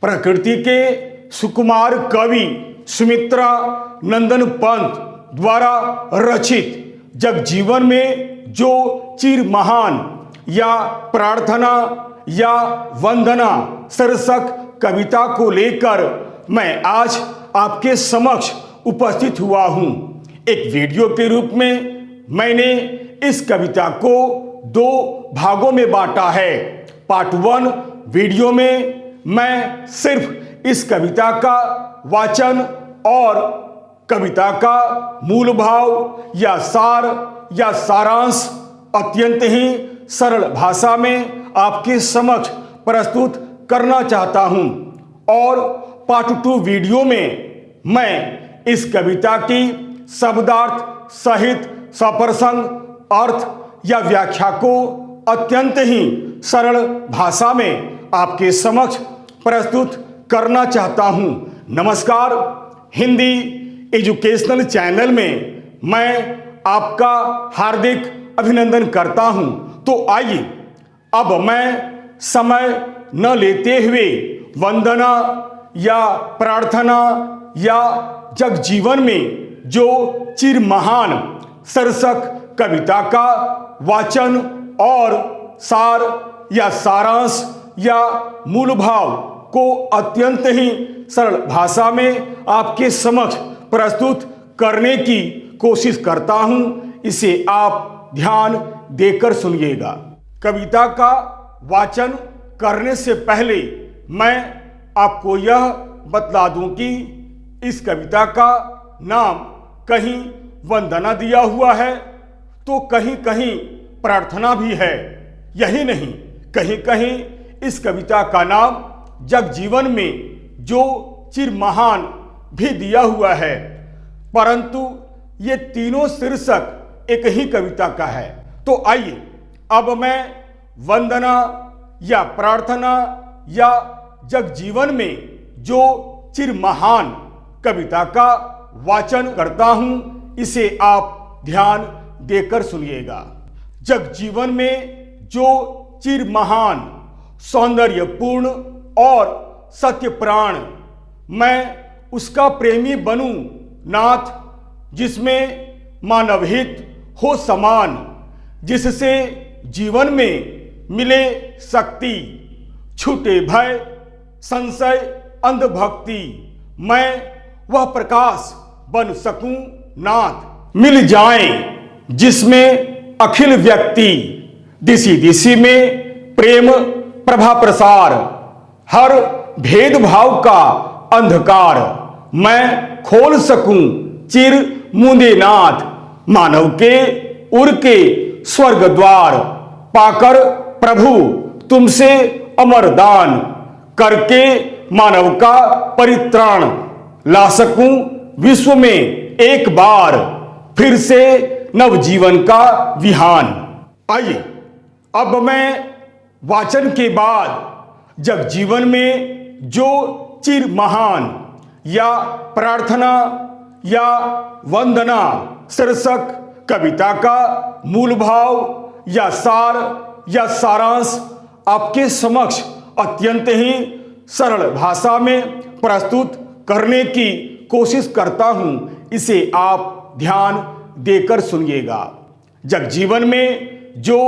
प्रकृति के सुकुमार कवि सुमित्रा नंदन पंत द्वारा रचित जगजीवन में जो चिर महान या प्रार्थना या वंदना शीर्षक कविता को लेकर मैं आज आपके समक्ष उपस्थित हुआ हूं। एक वीडियो के रूप में मैंने इस कविता को 2 भागों में बांटा है। पार्ट 1 वीडियो में मैं सिर्फ इस कविता का वाचन और कविता का मूल भाव या सार या सारांश अत्यंत ही सरल भाषा में आपके समक्ष प्रस्तुत करना चाहता हूं और पार्ट 2 वीडियो में मैं इस कविता की शब्दार्थ सहित सप्रसंग अर्थ या व्याख्या को अत्यंत ही सरल भाषा में आपके समक्ष प्रस्तुत करना चाहता हूं। नमस्कार, हिंदी एजुकेशनल चैनल में मैं आपका हार्दिक अभिनंदन करता हूं। तो आइए अब मैं समय न लेते हुए वंदना या प्रार्थना या जगजीवन में जो चिर महान शीर्षक कविता का वाचन और सार या सारांश या मूल भाव को अत्यंत ही सरल भाषा में आपके समक्ष प्रस्तुत करने की कोशिश करता हूं। इसे आप ध्यान देकर सुनिएगा। कविता का वाचन करने से पहले मैं आपको यह बतला दूं कि इस कविता का नाम कहीं वंदना दिया हुआ है तो कहीं कहीं प्रार्थना भी है। यही नहीं, कहीं कहीं इस कविता का नाम जगजीवन में जो चिर महान भी दिया हुआ है, परंतु ये तीनों शीर्षक एक ही कविता का है। तो आइए अब मैं वंदना या प्रार्थना या जगजीवन में जो चिर महान कविता का वाचन करता हूं, इसे आप ध्यान देकर सुनिएगा। जगजीवन में जो चिर महान सौंदर्यपूर्ण और सत्य प्राण, मैं उसका प्रेमी बनूं नाथ, जिसमें मानवहित हो समान, जिससे जीवन में मिले शक्ति, छूटे भय संशय अंधभक्ति, मैं वह प्रकाश बन सकूं नाथ, मिल जाएं जिसमें अखिल व्यक्ति, दिशि दिशि में प्रेम प्रभा प्रसार, हर भेदभाव का अंधकार मैं खोल सकूं चिर मुंदे नाथ, मानव के उर के स्वर्ग द्वार पाकर प्रभु तुमसे अमर दान, करके मानव का परित्राण ला सकूं विश्व में एक बार, फिर से नवजीवन का विहान। आइए अब मैं वाचन के बाद जगजीवन में जो चिर महान या प्रार्थना या वंदना शीर्षक कविता का मूल भाव या सार या सारांश आपके समक्ष अत्यंत ही सरल भाषा में प्रस्तुत करने की कोशिश करता हूं, इसे आप ध्यान देकर सुनिएगा। जगजीवन में जो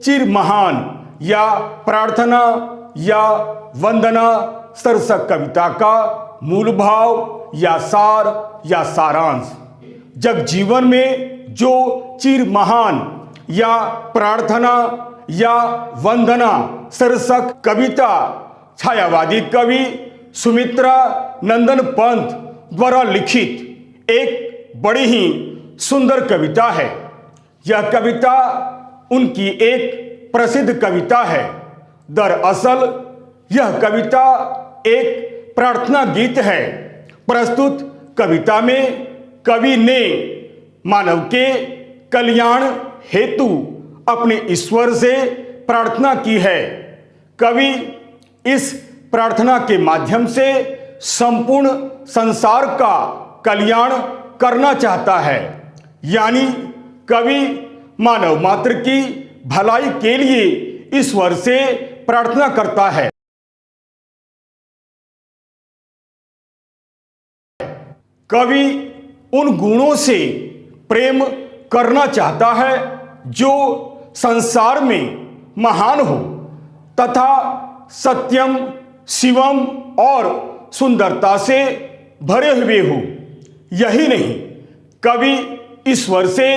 चिर महान या प्रार्थना या वंदना शीर्षक कविता का मूल भाव या सार या सारांश। जगजीवन में जो चिर महान या प्रार्थना या वंदना शीर्षक कविता छायावादी कवि सुमित्रा नंदन पंत द्वारा लिखित एक बड़ी ही सुंदर कविता है। यह कविता उनकी एक प्रसिद्ध कविता है। दरअसल यह कविता एक प्रार्थना गीत है। प्रस्तुत कविता में कवि ने मानव के कल्याण हेतु अपने ईश्वर से प्रार्थना की है। कवि इस प्रार्थना के माध्यम से संपूर्ण संसार का कल्याण करना चाहता है, यानी कवि मानव मात्र की भलाई के लिए ईश्वर से प्रार्थना करता है। कवि उन गुणों से प्रेम करना चाहता है जो संसार में महान हो तथा सत्यम, शिवम और सुंदरता से भरे हुए हो। यही नहीं, कवि ईश्वर से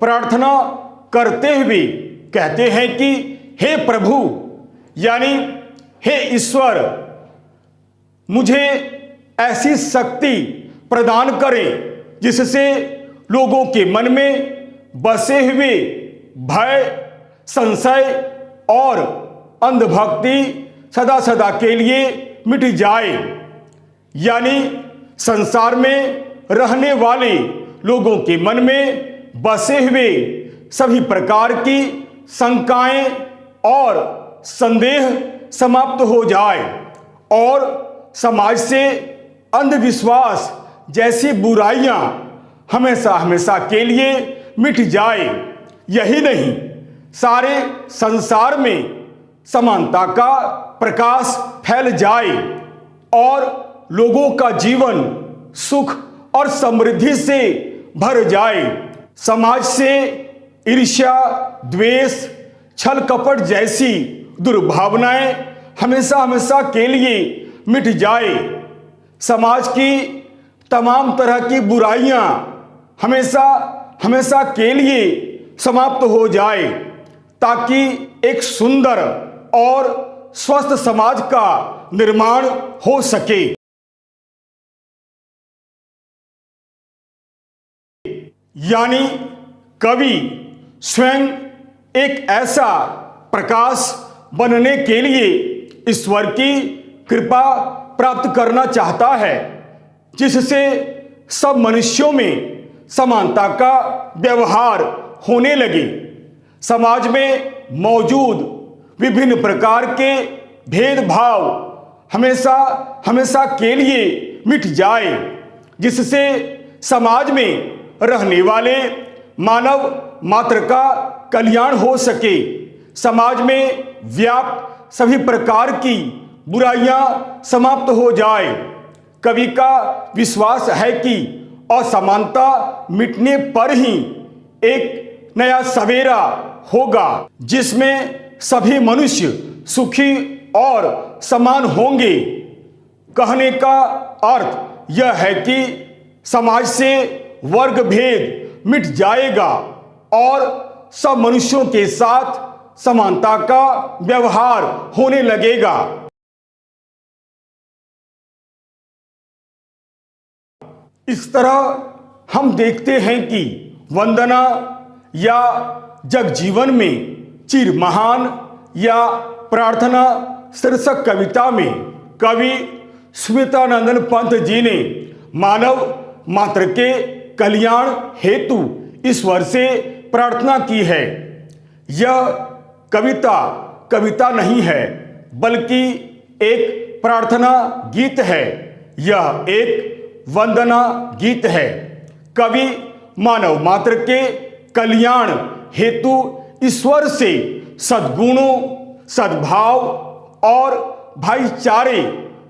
प्रार्थना करते हुए कहते हैं कि हे प्रभु, यानी हे ईश्वर, मुझे ऐसी शक्ति प्रदान करें जिससे लोगों के मन में बसे हुए भय, संशय और अंधभक्ति सदा सदा के लिए मिट जाए। यानी संसार में रहने वाले लोगों के मन में बसे हुए सभी प्रकार की शंकाएं और संदेह समाप्त हो जाए और समाज से अंधविश्वास जैसी बुराइयां हमेशा हमेशा के लिए मिट जाए। यही नहीं, सारे संसार में समानता का प्रकाश फैल जाए और लोगों का जीवन सुख और समृद्धि से भर जाए। समाज से ईर्ष्या, द्वेष, छल कपट जैसी दुर्भावनाएं हमेशा हमेशा के लिए मिट जाए। समाज की तमाम तरह की बुराइयां हमेशा हमेशा के लिए समाप्त हो जाए, ताकि एक सुंदर और स्वस्थ समाज का निर्माण हो सके। यानी कवि स्वयं एक ऐसा प्रकाश बनने के लिए ईश्वर की कृपा प्राप्त करना चाहता है जिससे सब मनुष्यों में समानता का व्यवहार होने लगे। समाज में मौजूद विभिन्न प्रकार के भेदभाव हमेशा हमेशा के लिए मिट जाए, जिससे समाज में रहने वाले मानव मात्र का कल्याण हो सके। समाज में व्याप्त सभी प्रकार की बुराइयां समाप्त हो जाए। कवि का विश्वास है कि असमानता मिटने पर ही एक नया सवेरा होगा जिसमें सभी मनुष्य सुखी और समान होंगे। कहने का अर्थ यह है कि समाज से वर्ग भेद मिट जाएगा और सब मनुष्यों के साथ समानता का व्यवहार होने लगेगा। इस तरह हम देखते हैं कि वंदना या जगजीवन में चिर महान या प्रार्थना शीर्षक कविता में कवि सुमित्रानंदन पंत जी ने मानव मात्र के कल्याण हेतु ईश्वर से प्रार्थना की है। यह कविता नहीं है, बल्कि एक प्रार्थना गीत है। यह एक वंदना गीत है। कवि मानव मात्र के कल्याण हेतु ईश्वर से सद्गुणों, सद्भाव और भाईचारे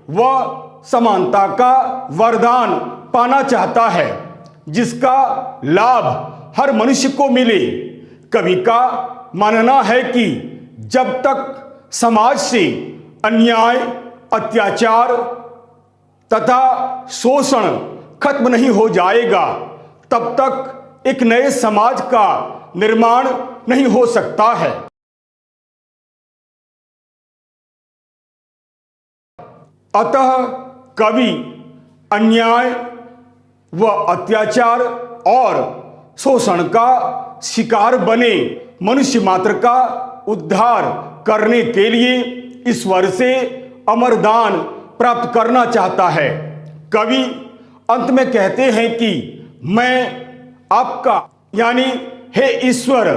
व समानता का वरदान पाना चाहता है, जिसका लाभ हर मनुष्य को मिले। कवि का मानना है कि जब तक समाज से अन्याय, अत्याचार तथा शोषण खत्म नहीं हो जाएगा, तब तक एक नए समाज का निर्माण नहीं हो सकता है। अतः कवि अन्याय व अत्याचार और शोषण का शिकार बने मनुष्य मात्र का उद्धार करने के लिए ईश्वर से अमरदान प्राप्त करना चाहता है। कवि अंत में कहते हैं कि मैं आपका यानी हे ईश्वर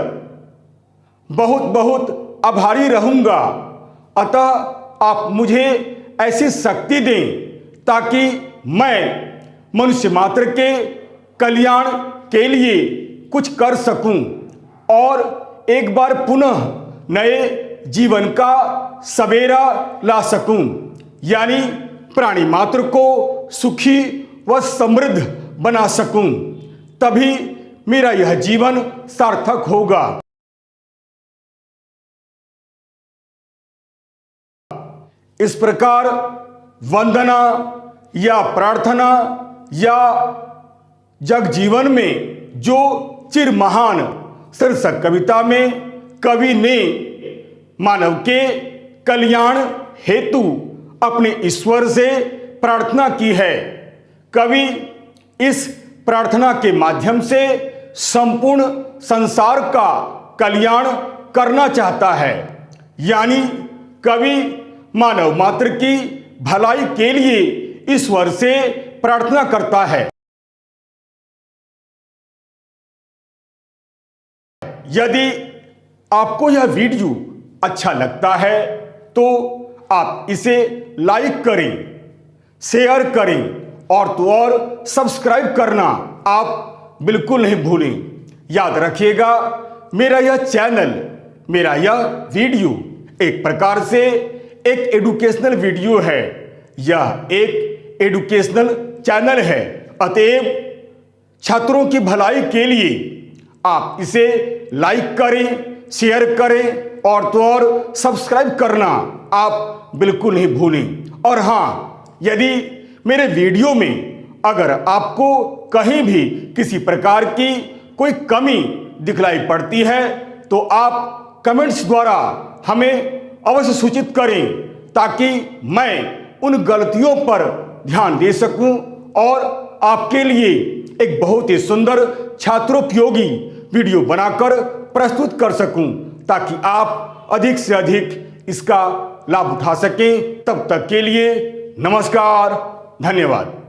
बहुत बहुत आभारी रहूंगा। अतः आप मुझे ऐसी शक्ति दें ताकि मैं मनुष्य मात्र के कल्याण के लिए कुछ कर सकूं और एक बार पुनः नए जीवन का सवेरा ला सकूं, यानी प्राणी मात्र को सुखी व समृद्ध बना सकूं, तभी मेरा यह जीवन सार्थक होगा। इस प्रकार वंदना या प्रार्थना या जग जीवन में जो चिर महान शीर्षक कविता में कवि ने मानव के कल्याण हेतु अपने ईश्वर से प्रार्थना की है। कवि इस प्रार्थना के माध्यम से संपूर्ण संसार का कल्याण करना चाहता है, यानी कवि मानव मात्र की भलाई के लिए ईश्वर से प्रार्थना करता है। यदि आपको यह वीडियो अच्छा लगता है तो आप इसे लाइक करें, शेयर करें और तो और सब्सक्राइब करना आप बिल्कुल नहीं भूलें। याद रखिएगा, मेरा यह चैनल, मेरा यह वीडियो एक प्रकार से एक एजुकेशनल वीडियो है। यह एक एजुकेशनल चैनल है, अतएव छात्रों की भलाई के लिए आप इसे लाइक करें, शेयर करें और तो और सब्सक्राइब करना आप बिल्कुल नहीं भूलें। और हाँ, यदि मेरे वीडियो में अगर आपको कहीं भी किसी प्रकार की कोई कमी दिखलाई पड़ती है तो आप कमेंट्स द्वारा हमें अवश्य सूचित करें, ताकि मैं उन गलतियों पर ध्यान दे सकूं और आपके लिए एक बहुत ही सुंदर छात्रोपयोगी वीडियो बनाकर प्रस्तुत कर सकूं, ताकि आप अधिक से अधिक इसका लाभ उठा सकें। तब तक के लिए नमस्कार, धन्यवाद।